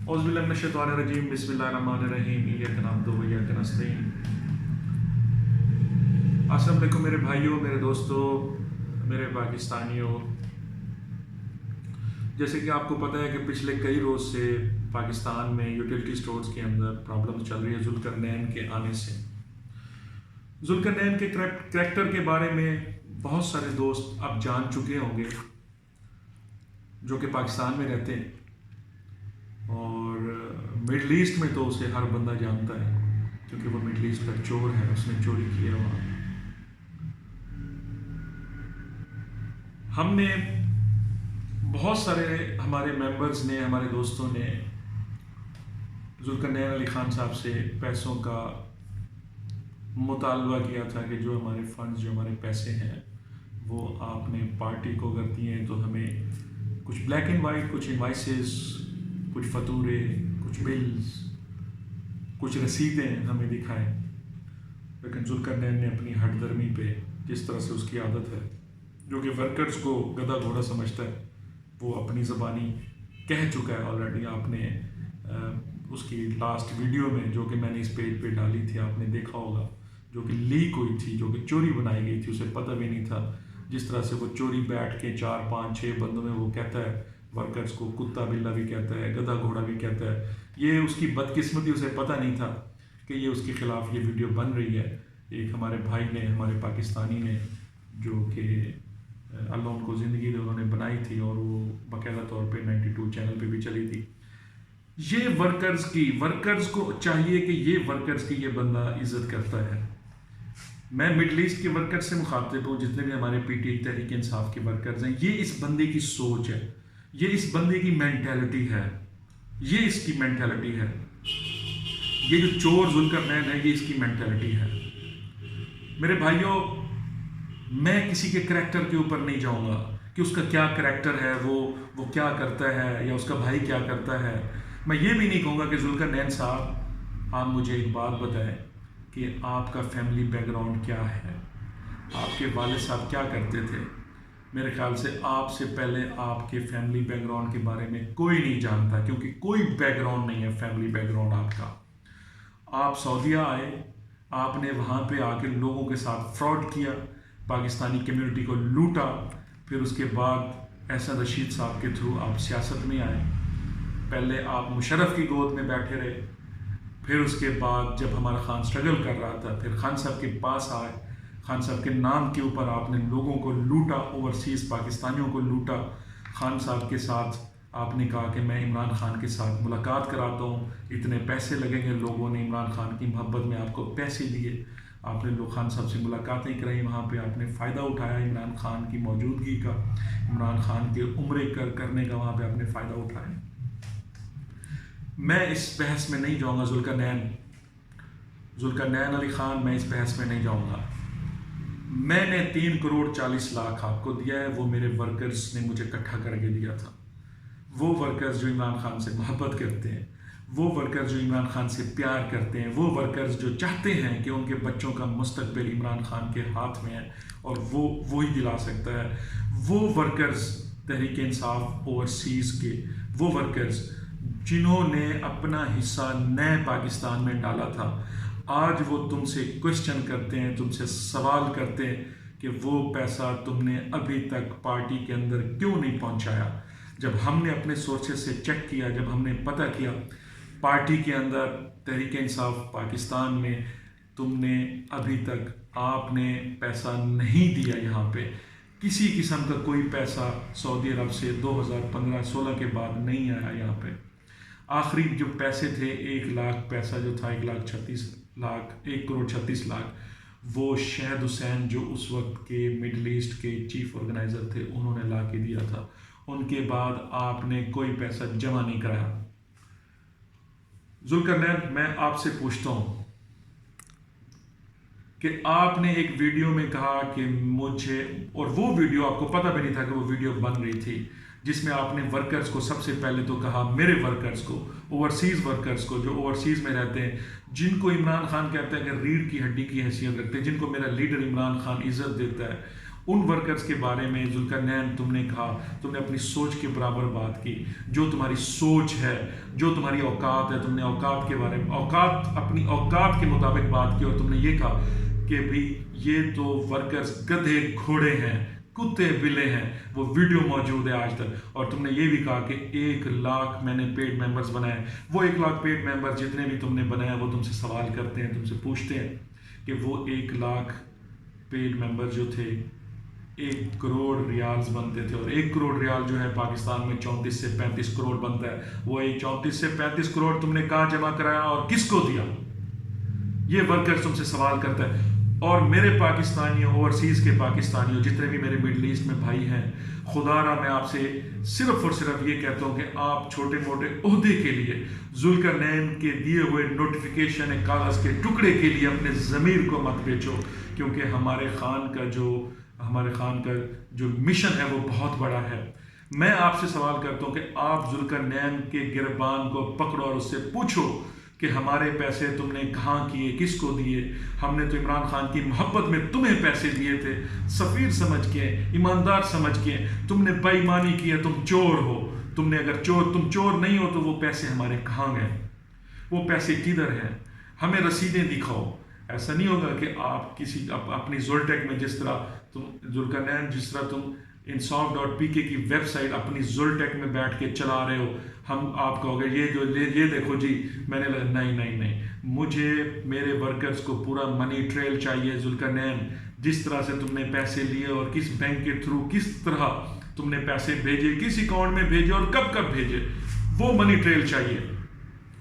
औज़ुबिल्लाहिमिनश्शैतानिर्रजीम बिस्मिल्लाहिर्रहमानिर्रहीम इय्याका नअब्दु व इय्याका नस्तईन। अस्सलाम वालेकुम मेरे भाइयों, मेरे दोस्तों, मेरे पाकिस्तानियों। जैसे कि आपको पता है कि पिछले कई रोज़ से पाकिस्तान में यूटिलिटी स्टोर्स के अंदर प्रॉब्लम चल रही है जुल्करनैन के आने से। जुल्करनैन के करैक्टर के बारे में बहुत सारे दोस्त अब जान चुके होंगे जो कि पाकिस्तान में रहते हैं, और मिडल ईस्ट में तो उसे हर बंदा जानता है क्योंकि वो मिडल ईस्ट का चोर है, उसने चोरी किया वहाँ। हमने बहुत सारे हमारे मेंबर्स ने, हमारे दोस्तों ने जुल्करनैन अली खान साहब से पैसों का मुतालबा किया था कि जो हमारे फंड्स, जो हमारे पैसे हैं वो आपने पार्टी को अगर दिए तो हमें कुछ ब्लैक एंड वाइट, कुछ इनवाइसेस, कुछ फतूरे, कुछ बिल्स, कुछ रसीदें हमें दिखाएं। लेकिन जुल्करनैन ने अपनी हठधर्मी पे, जिस तरह से उसकी आदत है, जो कि वर्कर्स को गधा घोड़ा समझता है, वो अपनी ज़बानी कह चुका है ऑलरेडी। आपने उसकी लास्ट वीडियो में, जो कि मैंने इस पेज पे डाली थी, आपने देखा होगा, जो कि लीक हुई थी, जो कि चोरी बनाई गई थी, उसे पता भी नहीं था। जिस तरह से वो चोरी बैठ के 4, 5, 6 बंदों में वो कहता है वर्कर्स को, कुत्ता बिल्ला भी कहता है, गधा घोड़ा भी कहता है। ये उसकी बदकिस्मती, उसे पता नहीं था कि ये उसके ख़िलाफ़ ये वीडियो बन रही है। एक हमारे भाई ने, हमारे पाकिस्तानी ने, जो कि अल्लाह उनको ज़िंदगी दे, उन्होंने बनाई थी और वो बाकायदा तौर पे 92 चैनल पे भी चली थी। ये वर्कर्स को चाहिए कि ये वर्कर्स की ये बंदा इज़्ज़त करता है। मैं मिडल ईस्ट के वर्कर्स से मुखातिब हूँ, जितने भी हमारे पीटीआई तहरीक इंसाफ के वर्कर्स हैं। ये इस बंदे की सोच है, ये इस बंदे की मेंटालिटी है, ये इसकी मेंटालिटी है। ये जो चोर जुल्करनैन है, ये इसकी मेंटालिटी है। मेरे भाइयों, मैं किसी के करैक्टर के ऊपर नहीं जाऊंगा कि उसका क्या करैक्टर है, वो क्या करता है, या उसका भाई क्या करता है। मैं ये भी नहीं कहूँगा कि जुल्करनैन साहब, आप मुझे एक बात बताएं कि आपका फैमिली बैकग्राउंड क्या है, आपके वालिद साहब क्या करते थे। मेरे ख्याल से आपसे पहले आपके फैमिली बैकग्राउंड के बारे में कोई नहीं जानता, क्योंकि कोई बैकग्राउंड नहीं है फैमिली बैकग्राउंड आपका। आप सऊदीया आए, आपने वहाँ पे आके लोगों के साथ फ्रॉड किया, पाकिस्तानी कम्युनिटी को लूटा। फिर उसके बाद एहसन रशीद साहब के थ्रू आप सियासत में आए। पहले आप मुशर्रफ की गोद में बैठे रहे, फिर उसके बाद जब हमारा खान स्ट्रगल कर रहा था, फिर खान साहब के पास आए। खान साहब के नाम के ऊपर आपने लोगों को लूटा, ओवरसीज़ पाकिस्तानियों को लूटा। खान साहब के साथ आपने कहा कि मैं इमरान खान के साथ मुलाकात कराता हूँ, इतने पैसे लगेंगे। लोगों ने इमरान खान की मोहब्बत में आपको पैसे दिए, आपने लोग खान साहब से मुलाकातें कराई। वहाँ पे आपने फ़ायदा उठाया इमरान खान की मौजूदगी का, इमरान खान के उम्रे करने का वहाँ पे आपने फ़ायदा उठाया। मैं इस बहस में नहीं जाऊँगा, जुल्करनैन अली ख़ान, मैं इस बहस में नहीं जाऊँगा। मैंने 3 करोड़ 40 लाख आपको दिया है, वो मेरे वर्कर्स ने मुझे इकट्ठा करके दिया था। वो वर्कर्स जो इमरान खान से मोहब्बत करते हैं, वो वर्कर्स जो इमरान खान से प्यार करते हैं, वो वर्कर्स जो चाहते हैं कि उनके बच्चों का मुस्तकबिल इमरान खान के हाथ में है और वो ही दिला सकता है। वो वर्कर्स तहरीक इंसाफ ओवरसीज़ के, वो वर्कर्स जिन्होंने अपना हिस्सा नए पाकिस्तान में डाला था, आज वो तुमसे क्वेश्चन करते हैं, तुमसे सवाल करते हैं कि वो पैसा तुमने अभी तक पार्टी के अंदर क्यों नहीं पहुंचाया। जब हमने अपने सोर्सेस से चेक किया, जब हमने पता किया पार्टी के अंदर तहरीक इंसाफ पाकिस्तान में तुमने अभी तक आपने पैसा नहीं दिया। यहाँ पे किसी किस्म का कोई पैसा सऊदी अरब से 2015-16 के बाद नहीं आया। यहाँ पे आखिरी जो पैसे थे, 1 लाख पैसा जो था, 1 करोड़ 36 लाख, वो शहद हुसैन जो उस वक्त के मिडल ईस्ट के चीफ ऑर्गेनाइज़र थे, उन्होंने ला के दिया था। उनके बाद आपने कोई पैसा जमा नहीं कराया। जुल्करनैन, मैं आपसे पूछता हूँ कि आपने एक वीडियो में कहा कि मुझे, और वो वीडियो आपको पता भी नहीं था कि वो वीडियो बन रही थी, जिसमें आपने वर्कर्स को सबसे पहले तो कहा, मेरे वर्कर्स को, ओवरसीज़ वर्कर्स को जो ओवरसीज़ में रहते हैं, जिनको इमरान खान कहता है कि रीढ़ की हड्डी की हैसियत रखते हैं, जिनको मेरा लीडर इमरान खान इज़्ज़त देता है, उन वर्कर्स के बारे में जुल्करनैन तुमने कहा, तुमने अपनी सोच के बराबर बात की। जो तुम्हारी सोच है, जो तुम्हारी औकात है, तुमने औकात के बारे में अपनी औकात के मुताबिक बात की और तुमने ये कहा कि भाई ये तो वर्कर्स गधे घोड़े हैं, कुत्ते बिल्ले हैं। वो वीडियो मौजूद है आज तक। और तुमने ये भी कहा कि 1 लाख मैंने पेड मेंबर्स बनाए। वो 1 लाख पेड मेंबर्स जितने भी तुमने बनाया वो तुमसे सवाल करते हैं, तुमसे पूछते हैं कि वो 1 लाख पेड मेंबर जो थे 1 करोड़ रियाल्स बनते थे। और 1 करोड़ रियाल जो है पाकिस्तान में 34 से 35 करोड़ बनता है। वो 34 से 35 करोड़ तुमने कहाँ जमा कराया और किसको दिया? ये वर्कर तुमसे सवाल करता है। और मेरे पाकिस्तानियों, ओवरसीज़ के पाकिस्तानियों, जितने भी मेरे मिडल ईस्ट में भाई हैं, खुदारा मैं आपसे सिर्फ और सिर्फ ये कहता हूँ कि आप छोटे मोटे ओहदे के लिए जुल्करनैन के दिए हुए नोटिफिकेशन कागज़ के टुकड़े के लिए अपने ज़मीर को मत बेचो, क्योंकि हमारे खान का जो मिशन है वो बहुत बड़ा है। मैं आपसे सवाल करता हूँ कि आप जुल्करनैन के गिरबान को पकड़ो और उससे पूछो कि हमारे पैसे तुमने कहाँ किए, किसको दिए? हमने तो इमरान खान की मोहब्बत में तुम्हें पैसे दिए थे, सफ़ीर समझ के, ईमानदार समझ के। तुमने बेईमानी की है, तुम चोर हो। तुम चोर नहीं हो तो वो पैसे हमारे कहाँ गए? वो पैसे किधर हैं? हमें रसीदें दिखाओ। ऐसा नहीं होगा कि आप अपनी जुल्टेक में जिस तरह तुम इंसाफ.pk की वेबसाइट अपनी जुल्टेक में बैठ के चला रहे हो, हम आप कहोगे ये देखो जी मैंने नहीं, मुझे मेरे वर्कर्स को पूरा मनी ट्रेल चाहिए। जुल्करनैन, जिस तरह से तुमने पैसे लिए और किस बैंक के थ्रू किस तरह तुमने पैसे भेजे, किस अकाउंट में भेजे और कब भेजे, वो मनी ट्रेल चाहिए।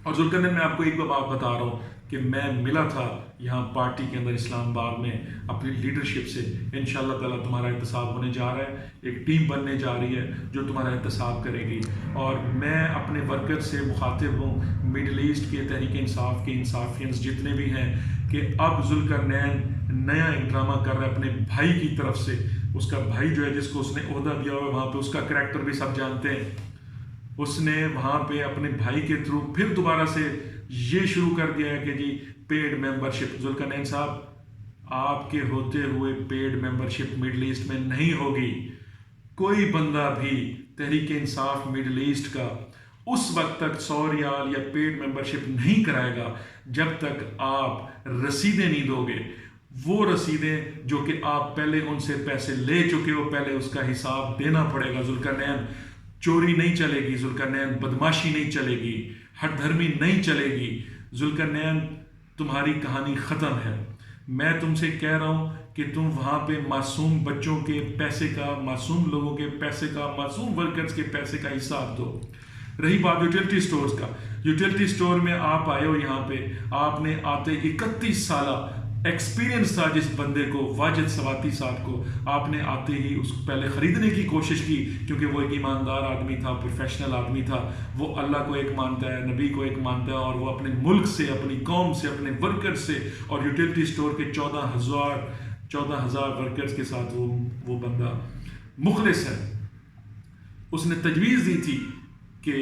और जुल्करनैन, मैं आपको एक बात बता रहा हूँ कि मैं मिला था यहाँ पार्टी के अंदर इस्लामाबाद में अपनी लीडरशिप से। इंशाअल्लाह ताला तुम्हारा एहतसाब होने जा रहा है, एक टीम बनने जा रही है जो तुम्हारा एहतसाब करेगी। और मैं अपने वर्कर से मुखातिब हूँ, मिडल ईस्ट के तहरीक इंसाफ के इंसाफियंस जितने भी हैं, कि अब जुल्करनैन नया एक ड्रामा कर रहा है अपने भाई की तरफ से। उसका भाई जो है, जिसको उसने ओहदा दिया हुआ है, वहाँ पर उसका करैक्टर भी सब जानते हैं। उसने वहाँ पे अपने भाई के थ्रू फिर दोबारा से ये शुरू कर दिया है कि जी पेड मेंबरशिप। जुल्करनैन साहब, आपके होते हुए पेड मेंबरशिप मिडल ईस्ट में नहीं होगी। कोई बंदा भी तहरीक इंसाफ मिडल ईस्ट का उस वक्त तक 100 रियाल या पेड मेंबरशिप नहीं कराएगा जब तक आप रसीदें नहीं दोगे। वो रसीदें जो कि आप पहले उनसे पैसे ले चुके हो, पहले उसका हिसाब देना पड़ेगा। जुल्करनैन, चोरी नहीं चलेगी। जुल्करनैन, बदमाशी नहीं चलेगी। हठधर्मी नहीं चलेगी। जुल्करनैन, तुम्हारी कहानी ख़त्म है। मैं तुमसे कह रहा हूँ कि तुम वहाँ पे मासूम बच्चों के पैसे का, मासूम लोगों के पैसे का, मासूम वर्कर्स के पैसे का हिसाब दो। रही बात यूटिलिटी स्टोर्स का, यूटिलिटी स्टोर में आप आए हो, यहाँ पे आपने आते 31 साल एक्सपीरियंस था जिस बंदे को, वाजिद सवाती साहब को, आपने आते ही उसको पहले ख़रीदने की कोशिश की, क्योंकि वो एक ईमानदार आदमी था, प्रोफेशनल आदमी था। वो अल्लाह को एक मानता है, नबी को एक मानता है, और वो अपने मुल्क से, अपनी कौम से, अपने वर्कर्स से, और यूटिलिटी स्टोर के 14,000 वर्कर्स के साथ वो बंदा मुखलिस है। उसने तजवीज़ दी थी कि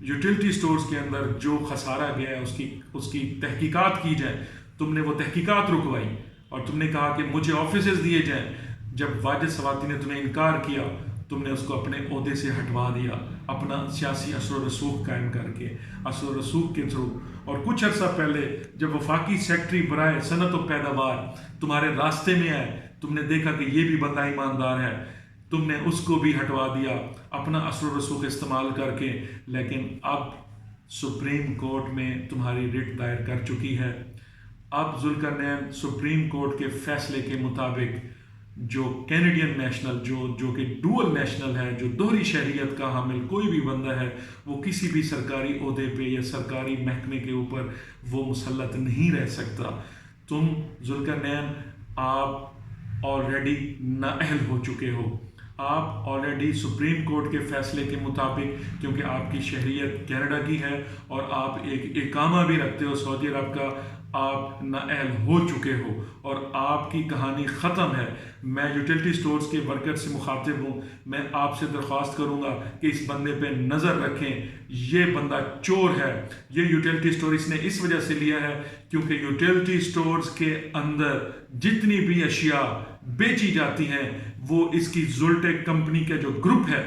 यूटिलिटी स्टोर्स के अंदर जो खसारा गया है उसकी तहकीकात की जाए। तुमने वो तहकीकात रुकवाई और तुमने कहा कि मुझे ऑफिसेज दिए जाएं। जब वाजिद सवाती ने तुम्हें इनकार किया, तुमने उसको अपने ओहदे से हटवा दिया, अपना सियासी असर रसूख कायम करके, असर रसूख के थ्रू। और कुछ अर्सा पहले जब वफाकी सेक्रेटरी बराए सनत और पैदावार तुम्हारे रास्ते में आए, तुमने देखा कि ये भी बंदा ईमानदार है, तुमने उसको भी हटवा दिया अपना असर रसूख इस्तेमाल करके। लेकिन अब सुप्रीम कोर्ट में तुम्हारी रिट दायर कर चुकी है। अब जुल्करनैन, सुप्रीम कोर्ट के फैसले के मुताबिक जो कैनेडियन नेशनल, जो कि डुअल नेशनल है, जो दोहरी शहरियत का हामिल कोई भी बंदा है, वो किसी भी सरकारी ओहदे पे या सरकारी महकमे के ऊपर वो मुसल्लत नहीं रह सकता। तुम जुल्करनैन, आप ऑलरेडी नाअहल हो चुके हो। आप ऑलरेडी सुप्रीम कोर्ट के फैसले के मुताबिक, क्योंकि आपकी शहरियत कनाडा की है और आप एक इकामा भी रखते हो सऊदी अरब का, आप नाअहल हो चुके हो और आपकी कहानी ख़त्म है। मैं यूटिलिटी स्टोर्स के वर्कर से मुखातिब हूँ। मैं आपसे दरख्वास्त करूँगा कि इस बंदे पे नज़र रखें। ये बंदा चोर है। ये यूटिलिटी स्टोर इसने इस वजह से लिया है क्योंकि यूटिलिटी स्टोर्स के अंदर जितनी भी अशिया बेची जाती हैं वो इसकी ज़ुलटेक कंपनी का जो ग्रुप है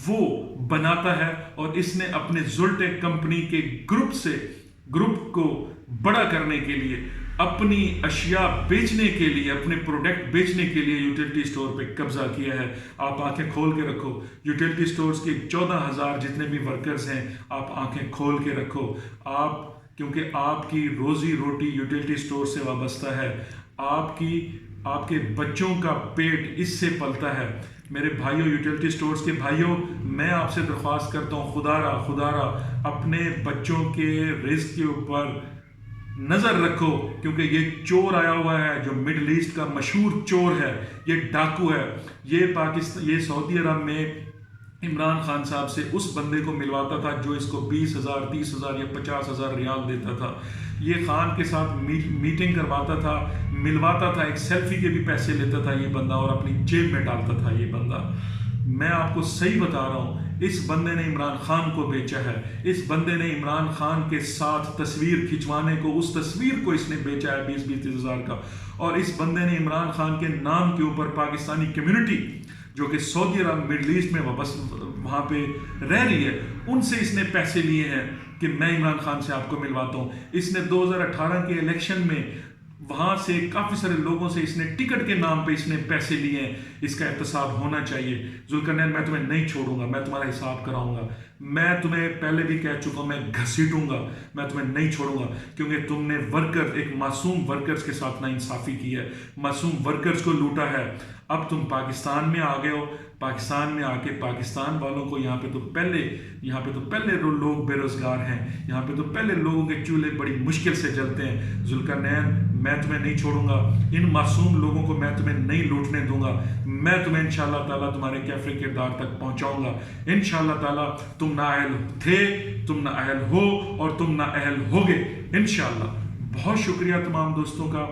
वो बनाता है, और इसने अपने ज़ुलटेक कंपनी के ग्रुप को बड़ा करने के लिए, अपनी अशिया बेचने के लिए, अपने प्रोडक्ट बेचने के लिए यूटिलिटी स्टोर पे कब्जा किया है। आप आंखें खोल के रखो, यूटिलिटी स्टोर्स के 14,000 जितने भी वर्कर्स हैं, आप आंखें खोल के रखो। आप, क्योंकि आपकी रोजी रोटी यूटिलिटी स्टोर से वाबस्ता है, आपके बच्चों का पेट इससे पलता है। मेरे भाइयों, यूटिलिटी स्टोर्स के भाइयों, मैं आपसे दरख्वास्त करता हूँ, खुदारा अपने बच्चों के रिस्क के ऊपर नजर रखो, क्योंकि ये चोर आया हुआ है जो मिडिल ईस्ट का मशहूर चोर है, ये डाकू है। ये सऊदी अरब में इमरान खान साहब से उस बंदे को मिलवाता था जो इसको 20,000, 30,000 या 50,000 रियाल देता था। ये खान के साथ मीटिंग करवाता था, मिलवाता था, एक सेल्फी के भी पैसे लेता था ये बंदा, और अपनी जेब में डालता था ये बंदा। मैं आपको सही बता रहा हूँ, इस बंदे ने इमरान खान को बेचा है। इस बंदे ने इमरान खान के साथ तस्वीर खिंचवाने को, उस तस्वीर को इसने बेचा है 20-30 हज़ार का। और इस बंदे ने इमरान खान के नाम के ऊपर पाकिस्तानी कम्युनिटी जो कि सऊदी अरब मिडिल ईस्ट में वहाँ पे रह रही है, उनसे इसने पैसे लिए हैं कि मैं इमरान खान से आपको मिलवाता हूँ। इसने 2018 के इलेक्शन में वहाँ से काफ़ी सारे लोगों से इसने टिकट के नाम पे इसने पैसे लिए हैं। इसका एहतसाब होना चाहिए। जुल्करनैन, मैं तुम्हें नहीं छोड़ूंगा, मैं तुम्हारा हिसाब कराऊंगा। मैं तुम्हें पहले भी कह चुका हूँ, मैं घसीटूंगा, मैं तुम्हें नहीं छोड़ूंगा, क्योंकि तुमने एक मासूम वर्कर्स के साथ नाइंसाफ़ी की है, मासूम वर्कर्स को लूटा है। अब तुम पाकिस्तान में आ गए हो, पाकिस्तान में आके पाकिस्तान वालों को यहाँ पे तो पहले लोग बेरोजगार हैं, यहाँ पे तो पहले लोगों के चूल्हे बड़ी मुश्किल से जलते हैं। जुल्करनैन, मैं तुम्हें नहीं छोड़ूंगा, इन मासूम लोगों को मैं तुम्हें नहीं लूटने दूंगा। मैं तुम्हें इंशाअल्लाह ताला तुम्हारे कैफे किरदार तक पहुंचाऊंगा। इंशाअल्लाह ताला तुम नाअहल थे, तुम नाअहल हो, और तुम नाअहल होगे इंशाअल्लाह। बहुत शुक्रिया तमाम दोस्तों का।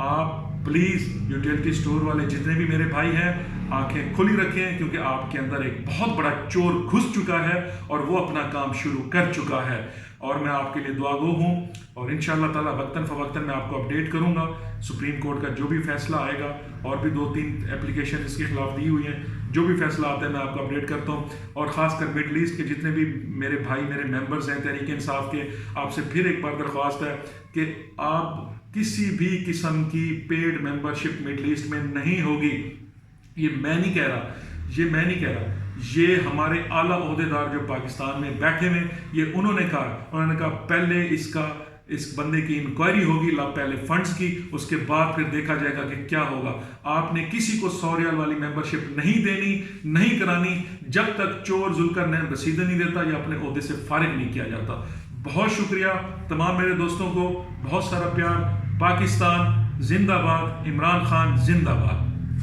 आप प्लीज़ यूटिलिटी स्टोर वाले जितने भी मेरे भाई हैं, आंखें खुली रखें, क्योंकि आपके अंदर एक बहुत बड़ा चोर घुस चुका है और वो अपना काम शुरू कर चुका है। और मैं आपके लिए दुआगो हूँ, और इंशाअल्लाह ताला वक्तन फ़वक्तन मैं आपको अपडेट करूँगा। सुप्रीम कोर्ट का जो भी फैसला आएगा, और भी 2-3 एप्लीकेशन इसके खिलाफ दी हुई हैं, जो भी फैसला आता है मैं आपको अपडेट करता हूँ। और ख़ासकर मिडल ईस्ट के जितने भी मेरे भाई, मेरे मेंबर्स हैं तहरीक इंसाफ के, आपसे फिर एक बार दरख्वास्त है कि आप किसी भी किस्म की पेड मेंबरशिप मिडल ईस्ट में नहीं होगी। ये मैं नहीं कह रहा, ये हमारे आला ओहदेदार जो पाकिस्तान में बैठे हुए, ये उन्होंने कहा पहले इस बंदे की इंक्वायरी होगी, पहले फंड्स की, उसके बाद फिर देखा जाएगा कि क्या होगा। आपने किसी को 100 रियाल वाली मेंबरशिप नहीं देनी, नहीं करानी, जब तक चोर जुल्करनैन रसीदें नहीं देता या अपने ओहदे से फारिग नहीं किया जाता। बहुत शुक्रिया तमाम मेरे दोस्तों को, बहुत सारा प्यार। पाकिस्तान जिंदाबाद, इमरान खान जिंदाबाद।